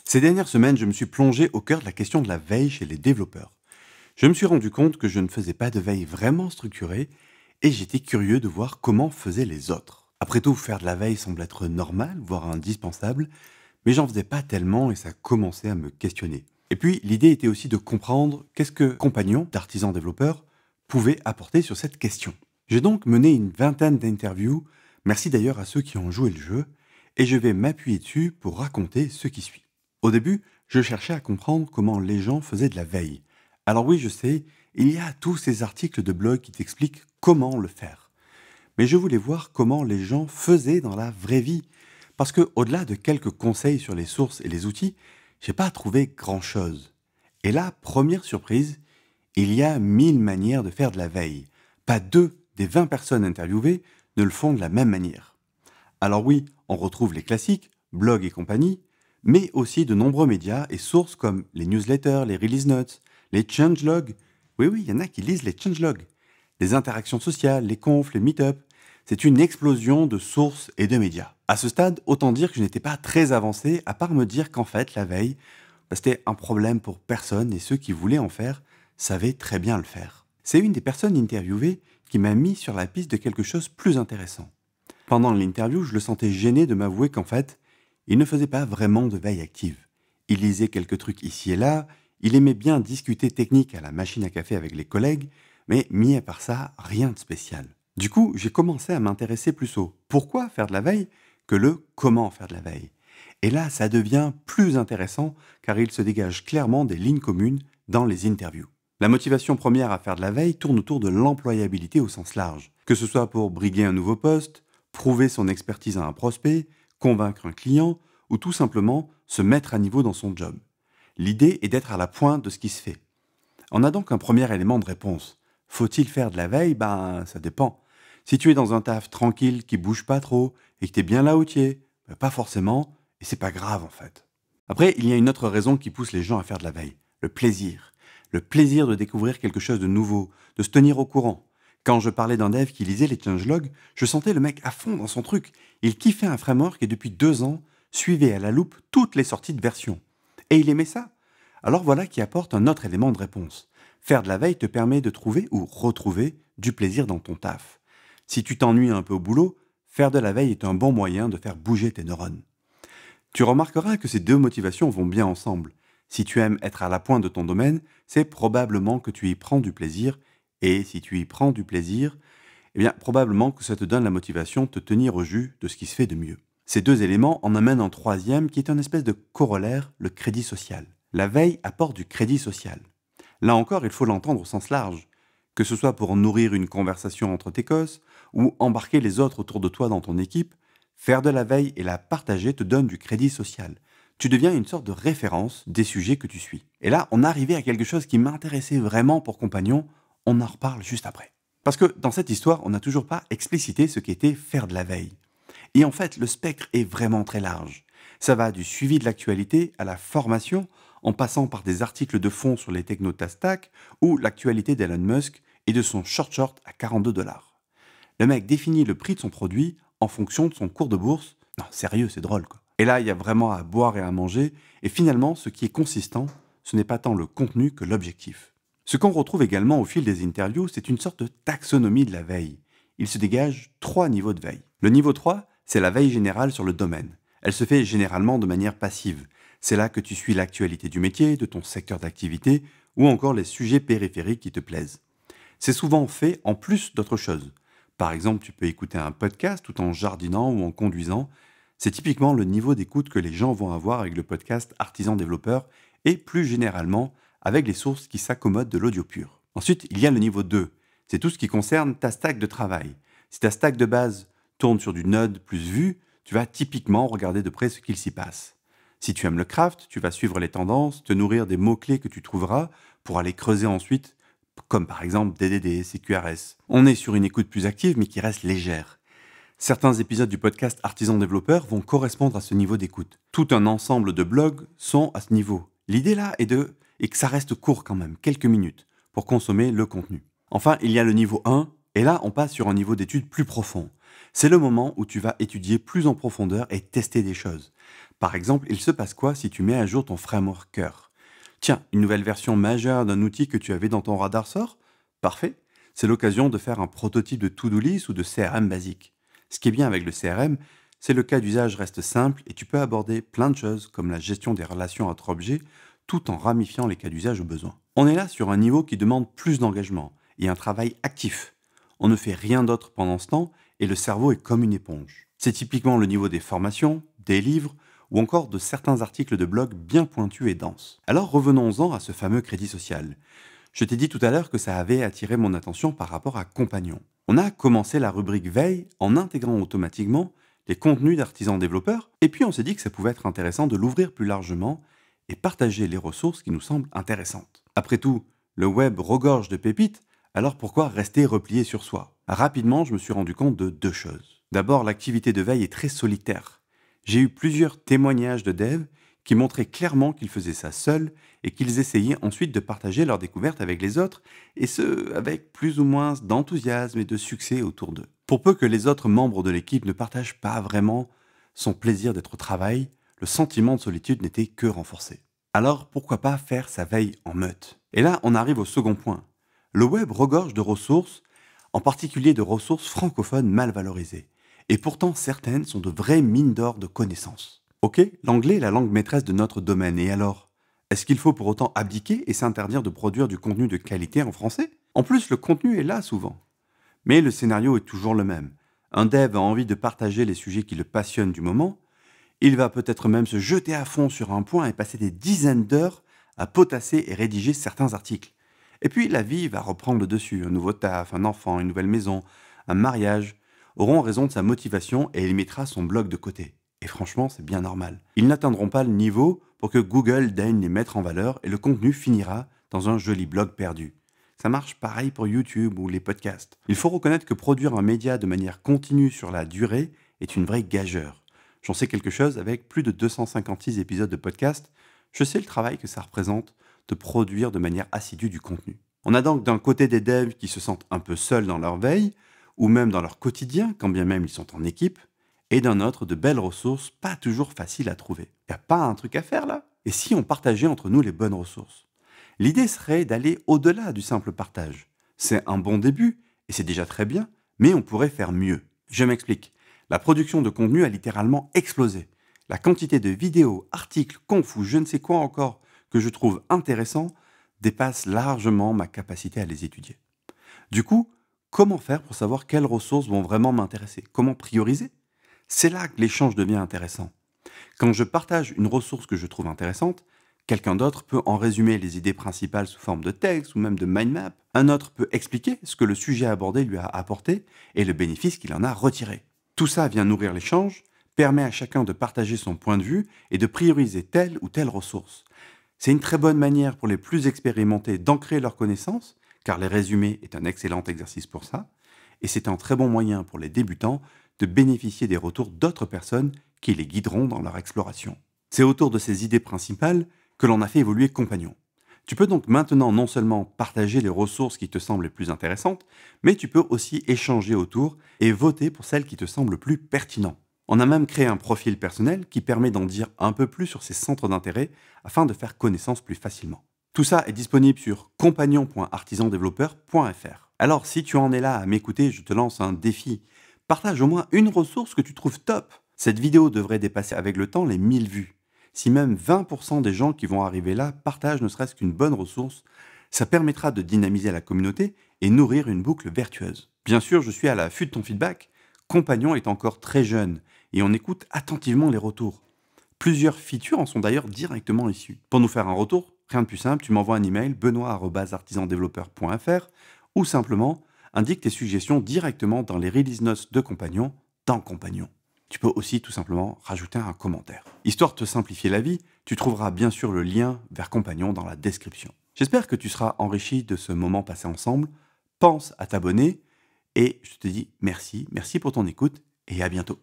Ces dernières semaines, je me suis plongé au cœur de la question de la veille chez les développeurs. Je me suis rendu compte que je ne faisais pas de veille vraiment structurée et j'étais curieux de voir comment faisaient les autres. Après tout, faire de la veille semble être normal, voire indispensable, mais j'en faisais pas tellement et ça commençait à me questionner. Et puis, l'idée était aussi de comprendre qu'est-ce que compagnons d'artisans développeurs pouvaient apporter sur cette question. J'ai donc mené une vingtaine d'interviews, merci d'ailleurs à ceux qui ont joué le jeu, et je vais m'appuyer dessus pour raconter ce qui suit. Au début, je cherchais à comprendre comment les gens faisaient de la veille. Alors oui, je sais, il y a tous ces articles de blog qui t'expliquent comment le faire. Mais je voulais voir comment les gens faisaient dans la vraie vie. Parce que, au-delà de quelques conseils sur les sources et les outils, j'ai pas trouvé grand-chose. Et là, première surprise, il y a 1000 manières de faire de la veille. Pas 2 des 20 personnes interviewées ne le font de la même manière. Alors oui, on retrouve les classiques, blog et compagnie, mais aussi de nombreux médias et sources comme les newsletters, les release notes, les changelogs. Oui, il y en a qui lisent les changelogs. Les interactions sociales, les confs, les meet-up. C'est une explosion de sources et de médias. À ce stade, autant dire que je n'étais pas très avancé, à part me dire qu'en fait, la veille, c'était un problème pour personne et ceux qui voulaient en faire savaient très bien le faire. C'est une des personnes interviewées qui m'a mis sur la piste de quelque chose de plus intéressant. Pendant l'interview, je le sentais gêné de m'avouer qu'en fait, il ne faisait pas vraiment de veille active. Il lisait quelques trucs ici et là, il aimait bien discuter technique à la machine à café avec les collègues, mais mis à part ça, rien de spécial. Du coup, j'ai commencé à m'intéresser plus au pourquoi faire de la veille que le comment faire de la veille. Et là, ça devient plus intéressant car il se dégage clairement des lignes communes dans les interviews. La motivation première à faire de la veille tourne autour de l'employabilité au sens large, que ce soit pour briguer un nouveau poste, prouver son expertise à un prospect, convaincre un client ou tout simplement se mettre à niveau dans son job. L'idée est d'être à la pointe de ce qui se fait. On a donc un premier élément de réponse. Faut-il faire de la veille ? Ça dépend. Si tu es dans un taf tranquille qui bouge pas trop et que tu es bien là où tu es, pas forcément, et c'est pas grave en fait. Après, il y a une autre raison qui pousse les gens à faire de la veille, le plaisir. Le plaisir de découvrir quelque chose de nouveau, de se tenir au courant. Quand je parlais d'un dev qui lisait les changelogs, je sentais le mec à fond dans son truc. Il kiffait un framework et depuis 2 ans, suivait à la loupe toutes les sorties de version. Et il aimait ça. Alors voilà qui apporte un autre élément de réponse. Faire de la veille te permet de trouver ou retrouver du plaisir dans ton taf. Si tu t'ennuies un peu au boulot, faire de la veille est un bon moyen de faire bouger tes neurones. Tu remarqueras que ces deux motivations vont bien ensemble. Si tu aimes être à la pointe de ton domaine, c'est probablement que tu y prends du plaisir. Et si tu y prends du plaisir, probablement que ça te donne la motivation de te tenir au jus de ce qui se fait de mieux. Ces deux éléments en amènent un troisième qui est un espèce de corollaire, le crédit social. La veille apporte du crédit social. Là encore, il faut l'entendre au sens large. Que ce soit pour nourrir une conversation entre tes cosses ou embarquer les autres autour de toi dans ton équipe, faire de la veille et la partager te donne du crédit social. Tu deviens une sorte de référence des sujets que tu suis. Et là, on arrivait à quelque chose qui m'intéressait vraiment pour compagnon, on en reparle juste après. Parce que dans cette histoire, on n'a toujours pas explicité ce qu'était faire de la veille. Et en fait, le spectre est vraiment très large. Ça va du suivi de l'actualité à la formation, en passant par des articles de fond sur les technotastack ou l'actualité d'Elon Musk et de son short à 42 $. Le mec définit le prix de son produit en fonction de son cours de bourse. Non, sérieux, c'est drôle quoi. Et là, il y a vraiment à boire et à manger, et finalement, ce qui est consistant, ce n'est pas tant le contenu que l'objectif. Ce qu'on retrouve également au fil des interviews, c'est une sorte de taxonomie de la veille. Il se dégage 3 niveaux de veille. Le niveau 3, c'est la veille générale sur le domaine. Elle se fait généralement de manière passive. C'est là que tu suis l'actualité du métier, de ton secteur d'activité, ou encore les sujets périphériques qui te plaisent. C'est souvent fait en plus d'autres choses. Par exemple, tu peux écouter un podcast tout en jardinant ou en conduisant. C'est typiquement le niveau d'écoute que les gens vont avoir avec le podcast Artisan Développeur et plus généralement avec les sources qui s'accommodent de l'audio pur. Ensuite, il y a le niveau 2. C'est tout ce qui concerne ta stack de travail. Si ta stack de base tourne sur du Node plus Vue, tu vas typiquement regarder de près ce qu'il s'y passe. Si tu aimes le craft, tu vas suivre les tendances, te nourrir des mots-clés que tu trouveras pour aller creuser ensuite, comme par exemple DDD, CQRS. On est sur une écoute plus active mais qui reste légère. Certains épisodes du podcast Artisan Développeur vont correspondre à ce niveau d'écoute. Tout un ensemble de blogs sont à ce niveau. L'idée là est que ça reste court quand même, quelques minutes, pour consommer le contenu. Enfin, il y a le niveau 1, et là on passe sur un niveau d'étude plus profond. C'est le moment où tu vas étudier plus en profondeur et tester des choses. Par exemple, il se passe quoi si tu mets à jour ton framework cœur? Tiens, une nouvelle version majeure d'un outil que tu avais dans ton radar sort? Parfait. C'est l'occasion de faire un prototype de to-do list ou de CRM basique. Ce qui est bien avec le CRM, c'est le cas d'usage reste simple et tu peux aborder plein de choses comme la gestion des relations entre objets tout en ramifiant les cas d'usage au besoin. On est là sur un niveau qui demande plus d'engagement et un travail actif. On ne fait rien d'autre pendant ce temps et le cerveau est comme une éponge. C'est typiquement le niveau des formations, des livres ou encore de certains articles de blog bien pointus et denses. Alors revenons-en à ce fameux crédit social. Je t'ai dit tout à l'heure que ça avait attiré mon attention par rapport à Compagnon. On a commencé la rubrique veille en intégrant automatiquement les contenus d'artisans développeurs et puis on s'est dit que ça pouvait être intéressant de l'ouvrir plus largement et partager les ressources qui nous semblent intéressantes. Après tout, le web regorge de pépites, alors pourquoi rester replié sur soi? Rapidement, je me suis rendu compte de deux choses. D'abord, l'activité de veille est très solitaire. J'ai eu plusieurs témoignages de devs qui montraient clairement qu'ils faisaient ça seuls et qu'ils essayaient ensuite de partager leurs découvertes avec les autres, et ce, avec plus ou moins d'enthousiasme et de succès autour d'eux. Pour peu que les autres membres de l'équipe ne partagent pas vraiment son plaisir d'être au travail, le sentiment de solitude n'était que renforcé. Alors pourquoi pas faire sa veille en meute? Et là, on arrive au second point. Le web regorge de ressources, en particulier de ressources francophones mal valorisées. Et pourtant, certaines sont de vraies mines d'or de connaissances. Ok, l'anglais est la langue maîtresse de notre domaine, et alors? Est-ce qu'il faut pour autant abdiquer et s'interdire de produire du contenu de qualité en français? En plus, le contenu est là souvent. Mais le scénario est toujours le même. Un dev a envie de partager les sujets qui le passionnent du moment. Il va peut-être même se jeter à fond sur un point et passer des dizaines d'heures à potasser et rédiger certains articles. Et puis la vie va reprendre le dessus. Un nouveau taf, un enfant, une nouvelle maison, un mariage auront raison de sa motivation et il mettra son blog de côté. Et franchement, c'est bien normal. Ils n'atteindront pas le niveau pour que Google daigne les mettre en valeur et le contenu finira dans un joli blog perdu. Ça marche pareil pour YouTube ou les podcasts. Il faut reconnaître que produire un média de manière continue sur la durée est une vraie gageure. J'en sais quelque chose avec plus de 256 épisodes de podcast. Je sais le travail que ça représente de produire de manière assidue du contenu. On a donc d'un côté des devs qui se sentent un peu seuls dans leur veille, ou même dans leur quotidien, quand bien même ils sont en équipe, et d'un autre de belles ressources pas toujours faciles à trouver. Y a pas un truc à faire là? Et si on partageait entre nous les bonnes ressources? L'idée serait d'aller au-delà du simple partage. C'est un bon début, et c'est déjà très bien, mais on pourrait faire mieux. Je m'explique. La production de contenu a littéralement explosé. La quantité de vidéos, articles, confs ou je ne sais quoi encore que je trouve intéressant dépasse largement ma capacité à les étudier. Du coup, comment faire pour savoir quelles ressources vont vraiment m'intéresser? Comment prioriser? C'est là que l'échange devient intéressant. Quand je partage une ressource que je trouve intéressante, quelqu'un d'autre peut en résumer les idées principales sous forme de texte ou même de mind map. Un autre peut expliquer ce que le sujet abordé lui a apporté et le bénéfice qu'il en a retiré. Tout ça vient nourrir l'échange, permet à chacun de partager son point de vue et de prioriser telle ou telle ressource. C'est une très bonne manière pour les plus expérimentés d'ancrer leurs connaissances, car les résumés est un excellent exercice pour ça, et c'est un très bon moyen pour les débutants de bénéficier des retours d'autres personnes qui les guideront dans leur exploration. C'est autour de ces idées principales que l'on a fait évoluer Compagnon. Tu peux donc maintenant non seulement partager les ressources qui te semblent les plus intéressantes, mais tu peux aussi échanger autour et voter pour celles qui te semblent le plus pertinentes. On a même créé un profil personnel qui permet d'en dire un peu plus sur ses centres d'intérêt afin de faire connaissance plus facilement. Tout ça est disponible sur compagnon.artisandéveloppeur.fr. Alors si tu en es là à m'écouter, je te lance un défi. Partage au moins une ressource que tu trouves top. Cette vidéo devrait dépasser avec le temps les 1000 vues. Si même 20% des gens qui vont arriver là partagent ne serait-ce qu'une bonne ressource, ça permettra de dynamiser la communauté et nourrir une boucle vertueuse. Bien sûr, je suis à l'affût de ton feedback. Compagnon est encore très jeune et on écoute attentivement les retours. Plusieurs features en sont d'ailleurs directement issues. Pour nous faire un retour, rien de plus simple, tu m'envoies un email benoît@artisandéveloppeur.fr ou simplement indique tes suggestions directement dans les release notes de Compagnon dans Compagnon. Tu peux aussi tout simplement rajouter un commentaire. Histoire de te simplifier la vie, tu trouveras bien sûr le lien vers Compagnon dans la description. J'espère que tu seras enrichi de ce moment passé ensemble. Pense à t'abonner et je te dis merci pour ton écoute et à bientôt.